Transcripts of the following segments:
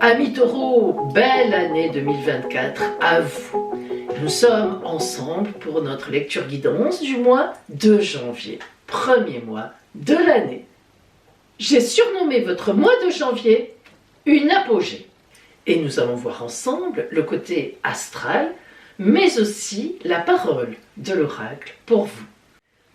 Amis taureaux, belle année 2024 à vous. Nous sommes ensemble pour notre lecture guidance du mois de janvier, premier mois de l'année. J'ai surnommé votre mois de janvier une apogée. Et nous allons voir ensemble le côté astral, mais aussi la parole de l'oracle pour vous.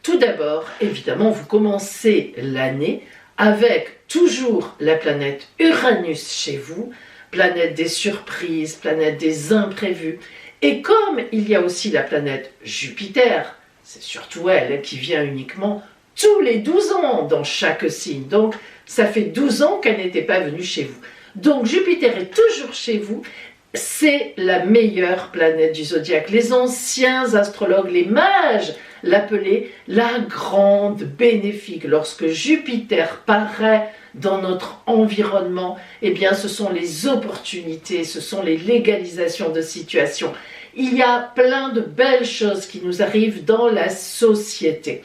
Tout d'abord, évidemment, vous commencez l'année avec toujours la planète Uranus chez vous, planète des surprises, planète des imprévus. Et comme il y a aussi la planète Jupiter, c'est surtout elle qui vient uniquement tous les 12 ans dans chaque signe. Donc, ça fait 12 ans qu'elle n'était pas venue chez vous. Donc, Jupiter est toujours chez vous. C'est la meilleure planète du zodiaque. Les anciens astrologues, les mages, l'appelaient la grande bénéfique. Lorsque Jupiter paraît dans notre environnement, eh bien, ce sont les opportunités, ce sont les légalisations de situations. Il y a plein de belles choses qui nous arrivent dans la société.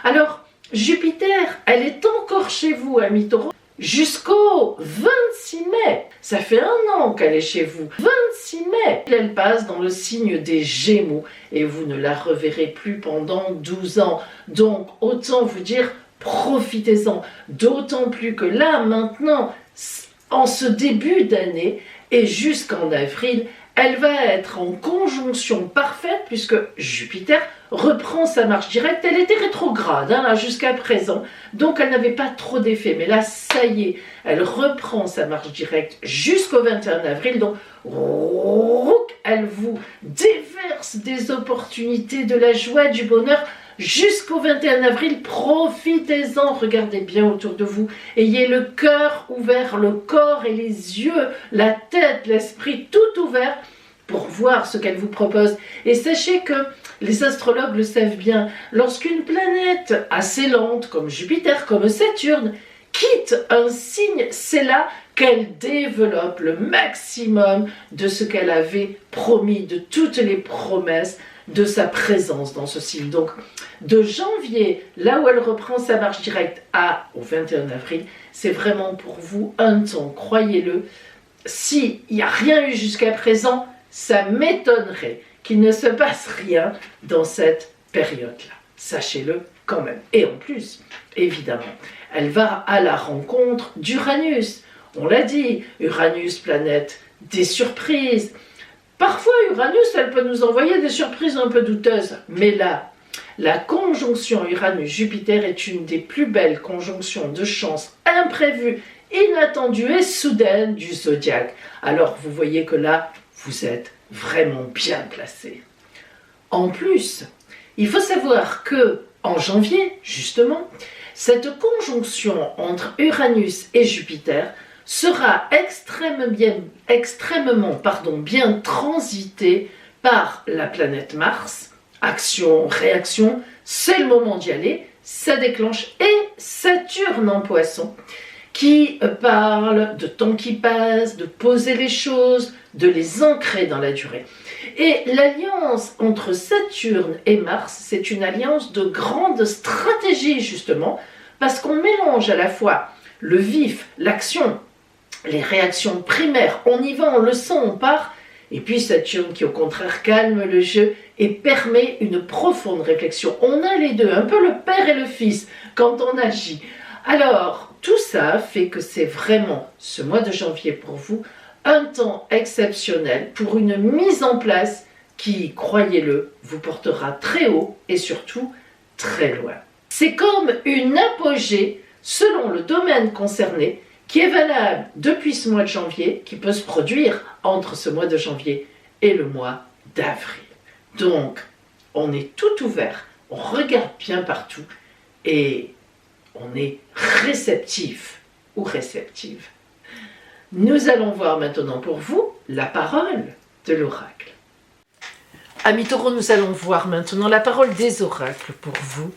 Alors, Jupiter, elle est encore chez vous, amis taureaux, jusqu'au 26 mai. Ça fait 1 an qu'elle est chez vous. 26 mai, elle passe dans le signe des Gémeaux et vous ne la reverrez plus pendant 12 ans. Donc, autant vous dire, profitez-en. D'autant plus que là, maintenant, en ce début d'année et jusqu'en avril, elle va être en conjonction parfaite puisque Jupiter reprend sa marche directe. Elle était rétrograde là jusqu'à présent, donc elle n'avait pas trop d'effet. Mais là, ça y est, elle reprend sa marche directe jusqu'au 21 avril. Donc, elle vous déverse des opportunités, de la joie, du bonheur. Jusqu'au 21 avril, profitez-en, regardez bien autour de vous, ayez le cœur ouvert, le corps et les yeux, la tête, l'esprit, tout ouvert pour voir ce qu'elle vous propose. Et sachez que les astrologues le savent bien, lorsqu'une planète assez lente comme Jupiter, comme Saturne, quitte un signe, c'est là qu'elle développe le maximum de ce qu'elle avait promis, de toutes les promesses de sa présence dans ce signe. Donc, de janvier, là où elle reprend sa marche directe, au 21 avril, c'est vraiment pour vous un temps, croyez-le. S'il n'y a rien eu jusqu'à présent, ça m'étonnerait qu'il ne se passe rien dans cette période-là. Sachez-le quand même. Et en plus, évidemment, elle va à la rencontre d'Uranus. On l'a dit, Uranus, planète des surprises. Parfois, Uranus, elle peut nous envoyer des surprises un peu douteuses. Mais là, la conjonction Uranus-Jupiter est une des plus belles conjonctions de chance imprévues, inattendues et soudaines du zodiaque. Alors, vous voyez que là, vous êtes vraiment bien placé. En plus, il faut savoir que en janvier, justement, cette conjonction entre Uranus et Jupiter sera extrêmement bien transitée par la planète Mars. Action, réaction, c'est le moment d'y aller, ça déclenche. Et Saturne en Poisson, qui parle de temps qui passe, de poser les choses, de les ancrer dans la durée. Et l'alliance entre Saturne et Mars, c'est une alliance de grande stratégie justement, parce qu'on mélange à la fois le vif, l'action, les réactions primaires, on y va, on le sent, on part, et puis Saturne qui au contraire calme le jeu et permet une profonde réflexion. On a les deux, un peu le père et le fils quand on agit. Alors, tout ça fait que c'est vraiment ce mois de janvier pour vous un temps exceptionnel pour une mise en place qui, croyez-le, vous portera très haut et surtout très loin. C'est comme une apogée selon le domaine concerné qui est valable depuis ce mois de janvier, qui peut se produire entre ce mois de janvier et le mois d'avril. Donc, on est tout ouvert, on regarde bien partout et on est réceptif ou réceptive. Nous allons voir maintenant pour vous la parole de l'oracle. Amis taureaux, nous allons voir maintenant la parole des oracles pour vous.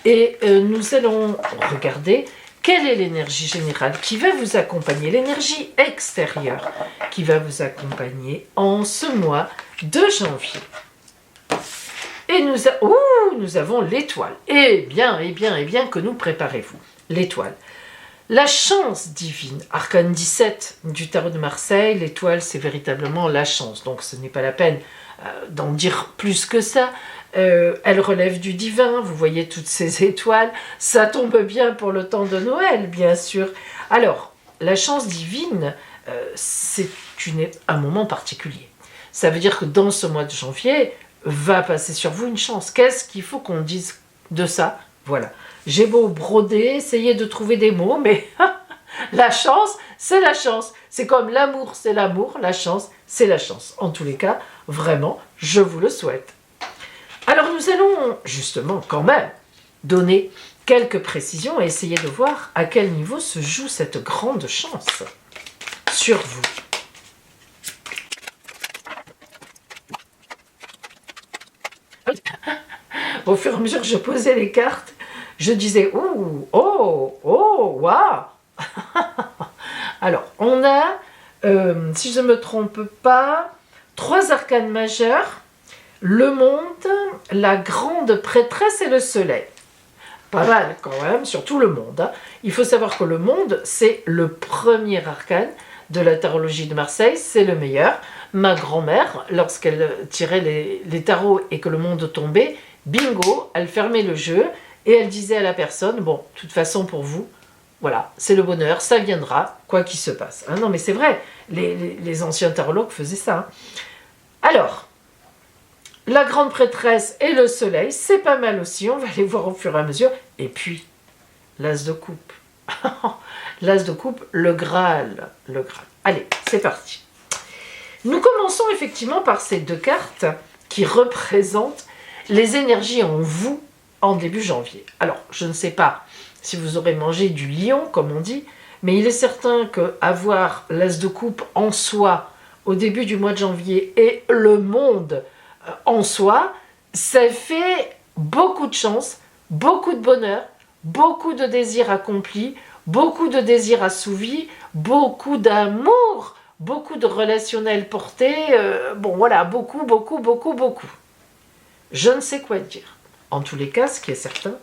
Et nous allons regarder quelle est l'énergie générale qui va vous accompagner, l'énergie extérieure qui va vous accompagner en ce mois de janvier. Et nous avons l'étoile. Eh bien, que nous préparez-vous? L'étoile. La chance divine, arcane 17 du tarot de Marseille, l'étoile c'est véritablement la chance, donc ce n'est pas la peine d'en dire plus que ça. Elle relève du divin, vous voyez toutes ces étoiles, ça tombe bien pour le temps de Noël bien sûr. Alors, la chance divine, c'est un moment particulier. Ça veut dire que dans ce mois de janvier, va passer sur vous une chance. Qu'est-ce qu'il faut qu'on dise de ça? Voilà. J'ai beau broder, essayer de trouver des mots, mais la chance, c'est la chance. C'est comme l'amour, c'est l'amour, la chance, c'est la chance. En tous les cas, vraiment, je vous le souhaite. Alors nous allons justement quand même donner quelques précisions et essayer de voir à quel niveau se joue cette grande chance sur vous. Au fur et à mesure que je posais les cartes, je disais « Ouh, oh, oh, waouh !» Alors, on a, si je ne me trompe pas, 3 arcanes majeurs, le monde, la grande prêtresse et le soleil. Pas mal quand même, surtout le monde. Hein. Il faut savoir que le monde, c'est le premier arcane de la tarologie de Marseille, c'est le meilleur. Ma grand-mère, lorsqu'elle tirait les tarots et que le monde tombait, bingo, elle fermait le jeu et elle disait à la personne, bon, de toute façon pour vous, voilà, c'est le bonheur, ça viendra, quoi qu'il se passe. Hein, non mais c'est vrai, les anciens tarologues faisaient ça. Hein. Alors, la grande prêtresse et le soleil, c'est pas mal aussi, on va les voir au fur et à mesure. Et puis, l'as de coupe. L'as de coupe, le Graal. Le Graal. Allez, c'est parti. Nous commençons effectivement par ces 2 cartes qui représentent les énergies en vous en début janvier. Alors, je ne sais pas si vous aurez mangé du lion, comme on dit, mais il est certain qu'avoir l'as de coupe en soi au début du mois de janvier et le monde en soi, ça fait beaucoup de chance, beaucoup de bonheur, beaucoup de désirs accomplis, beaucoup de désirs assouvis, beaucoup d'amour, beaucoup de relationnels portés, bon voilà, beaucoup, beaucoup, beaucoup, beaucoup. Je ne sais quoi dire. En tous les cas, ce qui est certain,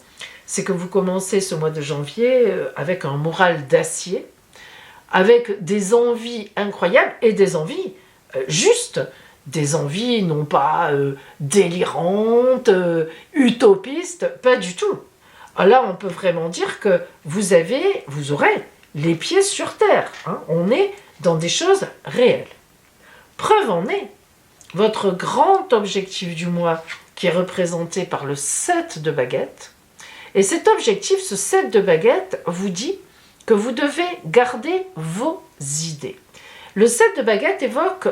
c'est que vous commencez ce mois de janvier avec un moral d'acier, avec des envies incroyables et des envies justes, des envies non pas délirantes, utopistes, pas du tout. Là, on peut vraiment dire que vous aurez les pieds sur terre. Hein. On est dans des choses réelles. Preuve en est, votre grand objectif du mois, qui est représenté par le 7 de baguette, et cet objectif, ce 7 de baguette, vous dit que vous devez garder vos idées. Le 7 de baguette évoque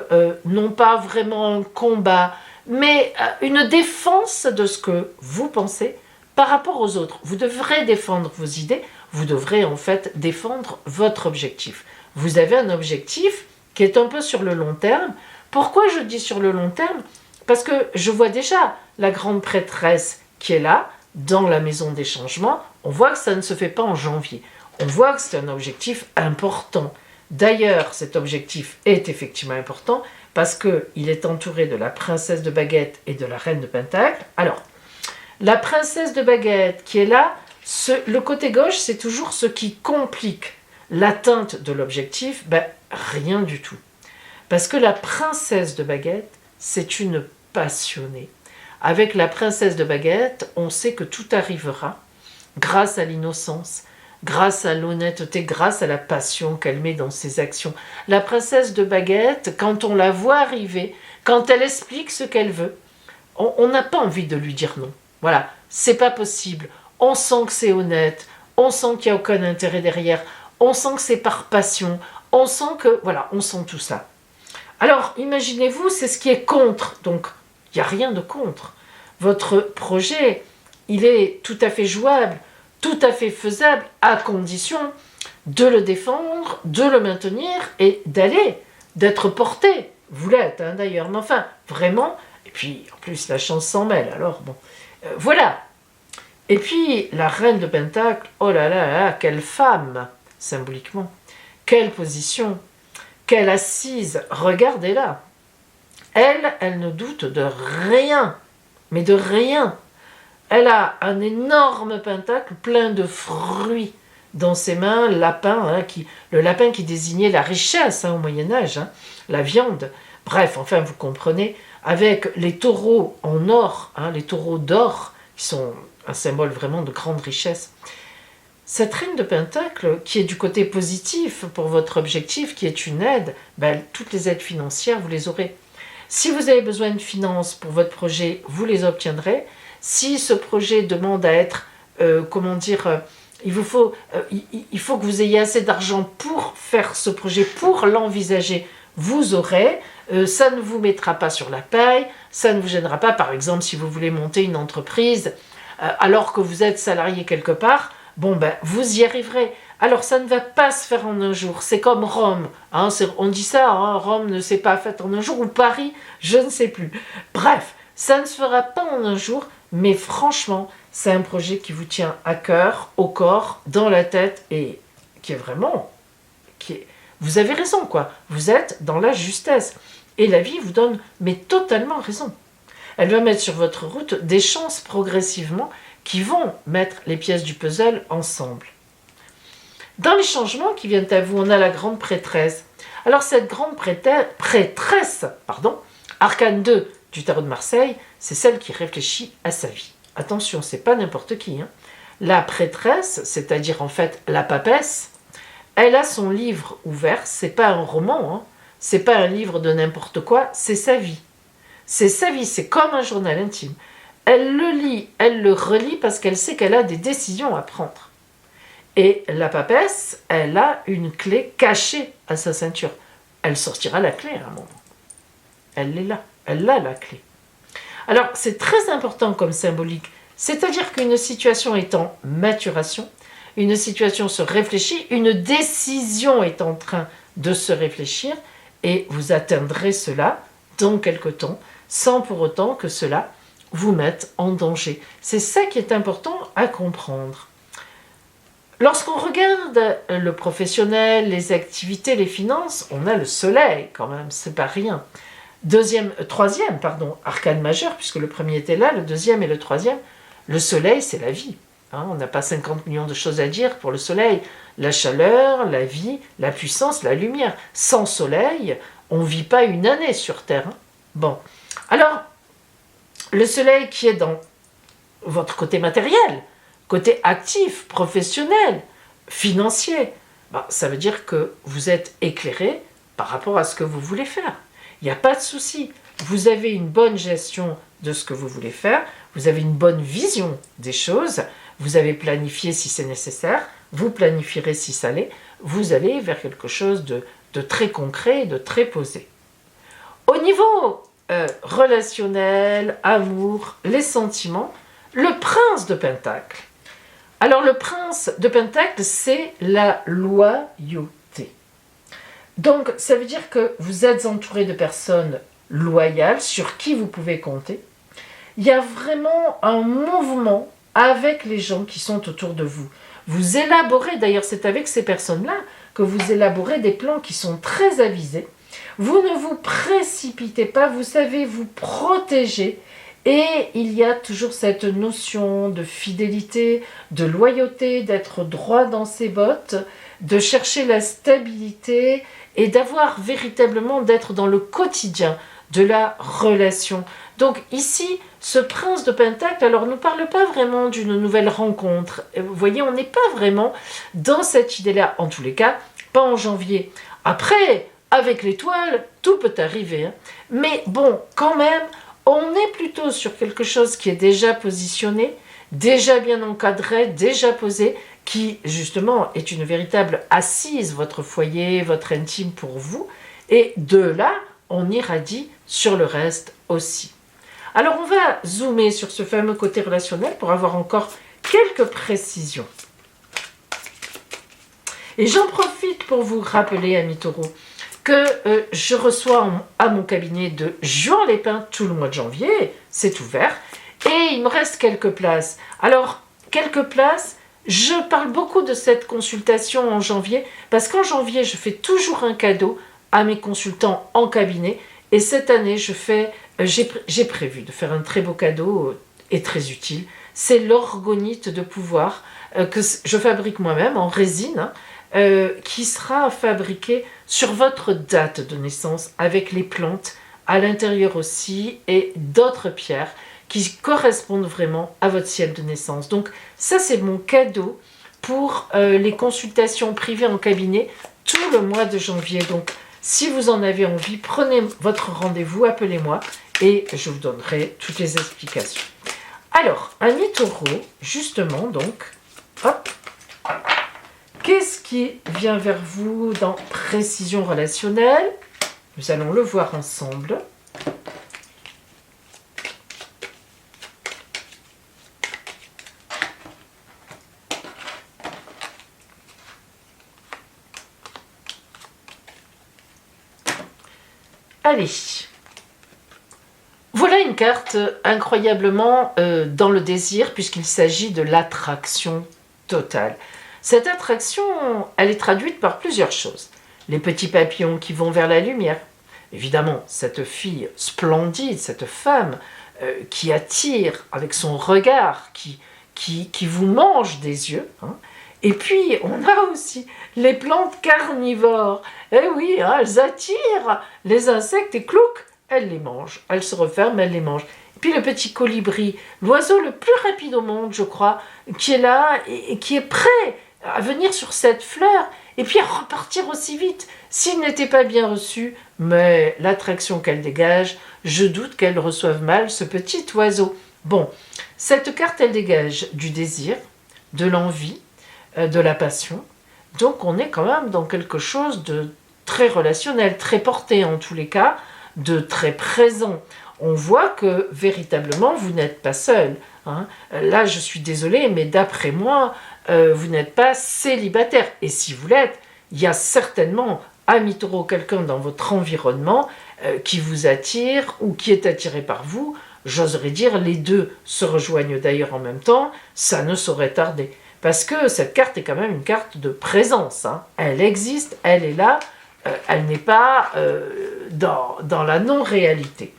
non pas vraiment un combat, mais une défense de ce que vous pensez par rapport aux autres. Vous devrez défendre vos idées, vous devrez en fait défendre votre objectif. Vous avez un objectif qui est un peu sur le long terme. Pourquoi je dis sur le long terme? Parce que je vois déjà la grande prêtresse qui est là, dans la maison des changements. On voit que ça ne se fait pas en janvier. On voit que c'est un objectif important. D'ailleurs, cet objectif est effectivement important parce qu'il est entouré de la princesse de baguette et de la reine de pentacle. Alors, la princesse de baguette qui est là, le côté gauche, c'est toujours ce qui complique l'atteinte de l'objectif. Ben, rien du tout. Parce que la princesse de baguette, c'est une passionnée. Avec la princesse de baguette, on sait que tout arrivera grâce à l'innocence, grâce à l'honnêteté, grâce à la passion qu'elle met dans ses actions. La princesse de baguette, quand on la voit arriver, quand elle explique ce qu'elle veut, on n'a pas envie de lui dire non. Voilà, c'est pas possible. On sent que c'est honnête, on sent qu'il n'y a aucun intérêt derrière, on sent que c'est par passion, on sent que, voilà, on sent tout ça. Alors, imaginez-vous, c'est ce qui est contre, donc il n'y a rien de contre. Votre projet, il est tout à fait jouable, tout à fait faisable, à condition de le défendre, de le maintenir et d'être porté. Vous l'êtes hein, d'ailleurs, mais enfin, vraiment, et puis en plus la chance s'en mêle, alors bon, voilà. Et puis la reine de Pentacle, oh là là là, quelle femme, symboliquement, quelle position, quelle assise, regardez-la. Elle ne doute de rien, mais de rien. Elle a un énorme pentacle plein de fruits, dans ses mains lapin, le lapin qui désignait la richesse au Moyen-Âge, la viande. Bref, enfin vous comprenez, avec les taureaux en or, les taureaux d'or, qui sont un symbole vraiment de grande richesse. Cette reine de Pentacle, qui est du côté positif pour votre objectif, qui est une aide, toutes les aides financières, vous les aurez. Si vous avez besoin de finances pour votre projet, vous les obtiendrez. Si ce projet demande à être, il faut que vous ayez assez d'argent pour faire ce projet, pour l'envisager, vous aurez. Ça ne vous mettra pas sur la paille, ça ne vous gênera pas. Par exemple, si vous voulez monter une entreprise, alors que vous êtes salarié quelque part, vous y arriverez. Alors, ça ne va pas se faire en un jour. C'est comme Rome. On dit ça, Rome ne s'est pas faite en un jour, ou Paris, je ne sais plus. Bref, ça ne se fera pas en un jour, mais franchement, c'est un projet qui vous tient à cœur, au corps, dans la tête, et qui est vraiment... Vous avez raison, quoi. Vous êtes dans la justesse. Et la vie vous donne, mais totalement raison. Elle va mettre sur votre route des chances progressivement qui vont mettre les pièces du puzzle ensemble. Dans les changements qui viennent à vous, on a la grande prêtresse. Alors cette grande prêtresse, arcane 2 du tarot de Marseille, c'est celle qui réfléchit à sa vie. Attention, c'est pas n'importe qui. La prêtresse, c'est-à-dire en fait la papesse, elle a son livre ouvert, c'est pas un roman, c'est pas un livre de n'importe quoi, c'est sa vie. C'est sa vie, c'est comme un journal intime. Elle le lit, elle le relit parce qu'elle sait qu'elle a des décisions à prendre. Et la papesse, elle a une clé cachée à sa ceinture. Elle sortira la clé à un moment. Elle est là, elle a la clé. Alors, c'est très important comme symbolique. C'est-à-dire qu'une situation est en maturation, une situation se réfléchit, une décision est en train de se réfléchir, et vous atteindrez cela dans quelque temps, sans pour autant que cela vous mette en danger. C'est ça qui est important à comprendre. Lorsqu'on regarde le professionnel, les activités, les finances, on a le soleil quand même, c'est pas rien. Troisième, arcane majeur, puisque le premier était là, le deuxième et le troisième, le soleil c'est la vie. On n'a pas 50 millions de choses à dire pour le soleil. La chaleur, la vie, la puissance, la lumière. Sans soleil, on ne vit pas une année sur Terre. Bon, alors, le soleil qui est dans votre côté matériel, côté actif, professionnel, financier, ça veut dire que vous êtes éclairé par rapport à ce que vous voulez faire. Il n'y a pas de souci. Vous avez une bonne gestion de ce que vous voulez faire, vous avez une bonne vision des choses, vous avez planifié si c'est nécessaire, vous planifierez si ça l'est, vous allez vers quelque chose de très concret, de très posé. Au niveau relationnel, amour, les sentiments, le prince de Pentacle. Alors le prince de Pentacle, c'est la loyauté. Donc ça veut dire que vous êtes entouré de personnes loyales sur qui vous pouvez compter. Il y a vraiment un mouvement avec les gens qui sont autour de vous. Vous élaborez, d'ailleurs c'est avec ces personnes-là que vous élaborez des plans qui sont très avisés. Vous ne vous précipitez pas, vous savez vous protéger. Et il y a toujours cette notion de fidélité, de loyauté, d'être droit dans ses bottes, de chercher la stabilité et d'avoir véritablement d'être dans le quotidien de la relation. Donc ici, ce prince de Pentacle, alors ne parle pas vraiment d'une nouvelle rencontre. Vous voyez, on n'est pas vraiment dans cette idée-là, en tous les cas, pas en janvier. Après, avec l'étoile, tout peut arriver. Mais bon, quand même, on est plutôt sur quelque chose qui est déjà positionné, déjà bien encadré, déjà posé, qui justement est une véritable assise, votre foyer, votre intime pour vous. Et de là, on irradie sur le reste aussi. Alors on va zoomer sur ce fameux côté relationnel pour avoir encore quelques précisions. Et j'en profite pour vous rappeler, amis taureaux, que je reçois à mon cabinet de Juan-les-Pins tout le mois de janvier, c'est ouvert, et il me reste quelques places. Alors, quelques places, je parle beaucoup de cette consultation en janvier, parce qu'en janvier, je fais toujours un cadeau à mes consultants en cabinet, et cette année, j'ai prévu de faire un très beau cadeau et très utile. c'est l'orgonite de pouvoir que je fabrique moi-même en résine, qui sera fabriqué sur votre date de naissance avec les plantes à l'intérieur aussi et d'autres pierres qui correspondent vraiment à votre ciel de naissance. Donc ça, c'est mon cadeau pour les consultations privées en cabinet tout le mois de janvier. Donc si vous en avez envie, prenez votre rendez-vous, appelez-moi et je vous donnerai toutes les explications. Alors, ami taureau, justement, donc, hop, qu'est-ce qui vient vers vous dans précision relationnelle? Nous allons le voir ensemble. Allez, voilà une carte incroyablement dans le désir, puisqu'il s'agit de l'attraction totale. Cette attraction, elle est traduite par plusieurs choses. Les petits papillons qui vont vers la lumière. Évidemment, cette fille splendide, cette femme qui attire avec son regard, qui vous mange des yeux. Hein. Et puis, on a aussi les plantes carnivores. Eh oui, hein, elles attirent les insectes et clouc, elles les mangent. Elles se referment, elles les mangent. Et puis le petit colibri, l'oiseau le plus rapide au monde, je crois, qui est là et qui est prêt à venir sur cette fleur et puis à repartir aussi vite. S'il n'était pas bien reçu, mais l'attraction qu'elle dégage, je doute qu'elle reçoive mal ce petit oiseau. Bon, cette carte, elle dégage du désir, de l'envie, de la passion. Donc on est quand même dans quelque chose de très relationnel, très porté en tous les cas, de très présent. On voit que véritablement vous n'êtes pas seul. Hein. Là je suis désolée, mais d'après moi, vous n'êtes pas célibataire. Et si vous l'êtes, il y a certainement, ami taureau, quelqu'un dans votre environnement qui vous attire ou qui est attiré par vous. J'oserais dire les deux se rejoignent d'ailleurs en même temps, ça ne saurait tarder. Parce que cette carte est quand même une carte de présence. Hein. Elle existe, elle est là, elle n'est pas dans la non-réalité.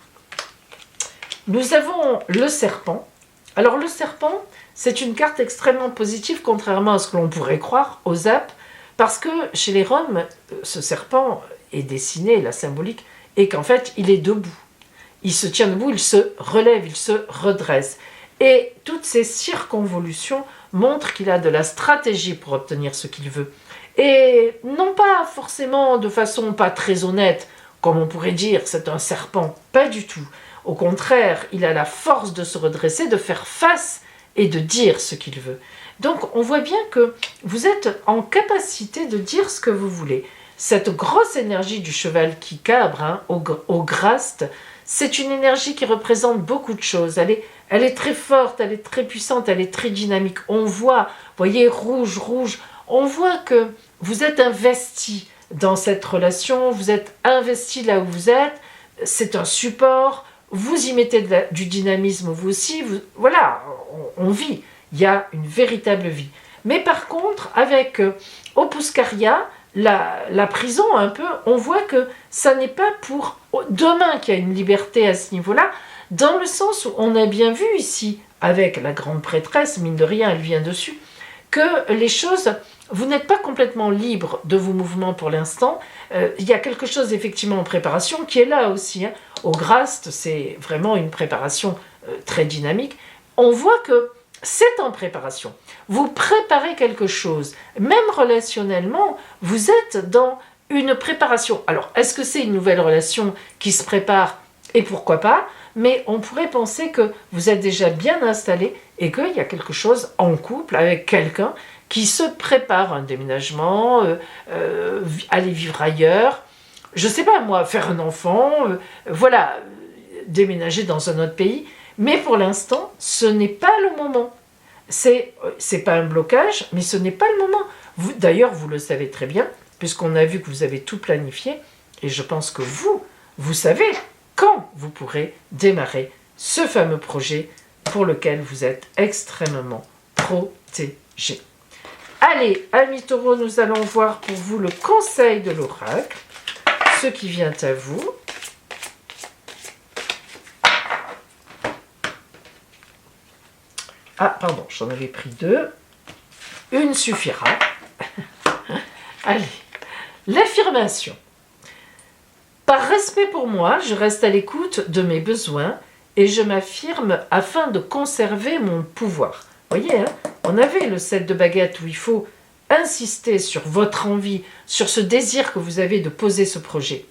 Nous avons le serpent. Alors le serpent, c'est une carte extrêmement positive, contrairement à ce que l'on pourrait croire aux apes, parce que chez les Roms, ce serpent est dessiné, la symbolique, et qu'en fait, il est debout. Il se tient debout, il se relève, il se redresse. Et toutes ces circonvolutions montrent qu'il a de la stratégie pour obtenir ce qu'il veut. Et non pas forcément de façon pas très honnête, comme on pourrait dire, c'est un serpent, pas du tout. Au contraire, il a la force de se redresser, de faire face et de dire ce qu'il veut. Donc on voit bien que vous êtes en capacité de dire ce que vous voulez. Cette grosse énergie du cheval qui cabre, hein, au graste, c'est une énergie qui représente beaucoup de choses. Elle est très forte, elle est très puissante, elle est très dynamique. On voit, voyez, rouge, rouge, on voit que vous êtes investi dans cette relation, vous êtes investi là où vous êtes, c'est un support, vous y mettez du dynamisme vous aussi, voilà, on vit, il y a une véritable vie. Mais par contre, avec Opuscaria, la prison un peu, on voit que ça n'est pas pour demain qu'il y a une liberté à ce niveau-là, dans le sens où on a bien vu ici, avec la grande prêtresse, mine de rien, elle vient dessus, que les choses, vous n'êtes pas complètement libre de vos mouvements pour l'instant. Il y a quelque chose effectivement en préparation qui est là aussi. Hein. Au Graste, c'est vraiment une préparation très dynamique. On voit que c'est en préparation. Vous préparez quelque chose. Même relationnellement, vous êtes dans une préparation. Alors, est-ce que c'est une nouvelle relation qui se prépare? Et pourquoi pas? Mais on pourrait penser que vous êtes déjà bien installé et qu'il y a quelque chose en couple avec quelqu'un qui se prépare un déménagement, aller vivre ailleurs, je ne sais pas moi, faire un enfant, voilà, déménager dans un autre pays. Mais pour l'instant, ce n'est pas le moment. C'est pas un blocage, mais ce n'est pas le moment. D'ailleurs, vous le savez très bien, puisqu'on a vu que vous avez tout planifié, et je pense que vous savez quand vous pourrez démarrer ce fameux projet pour lequel vous êtes extrêmement protégé. Allez, amis taureaux, nous allons voir pour vous le conseil de l'oracle, ce qui vient à vous. Ah, pardon, j'en avais pris 2. Une suffira. Allez, l'affirmation. Par respect pour moi, je reste à l'écoute de mes besoins et je m'affirme afin de conserver mon pouvoir. Vous voyez, hein, on avait le 7 de baguette où il faut insister sur votre envie, sur ce désir que vous avez de poser ce projet.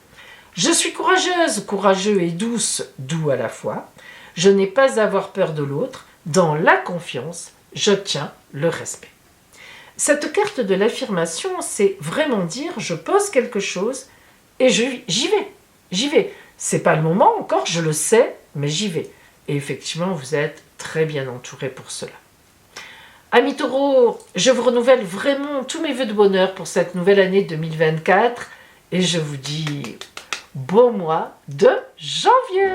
Je suis courageuse, courageux et douce, doux à la fois. Je n'ai pas à avoir peur de l'autre. Dans la confiance, j'obtiens le respect. Cette carte de l'affirmation, c'est vraiment dire je pose quelque chose et j'y vais. J'y vais. C'est pas le moment encore, je le sais, mais j'y vais. Et effectivement, vous êtes très bien entouré pour cela. Amis Taureaux, je vous renouvelle vraiment tous mes vœux de bonheur pour cette nouvelle année 2024 et je vous dis bon mois de janvier.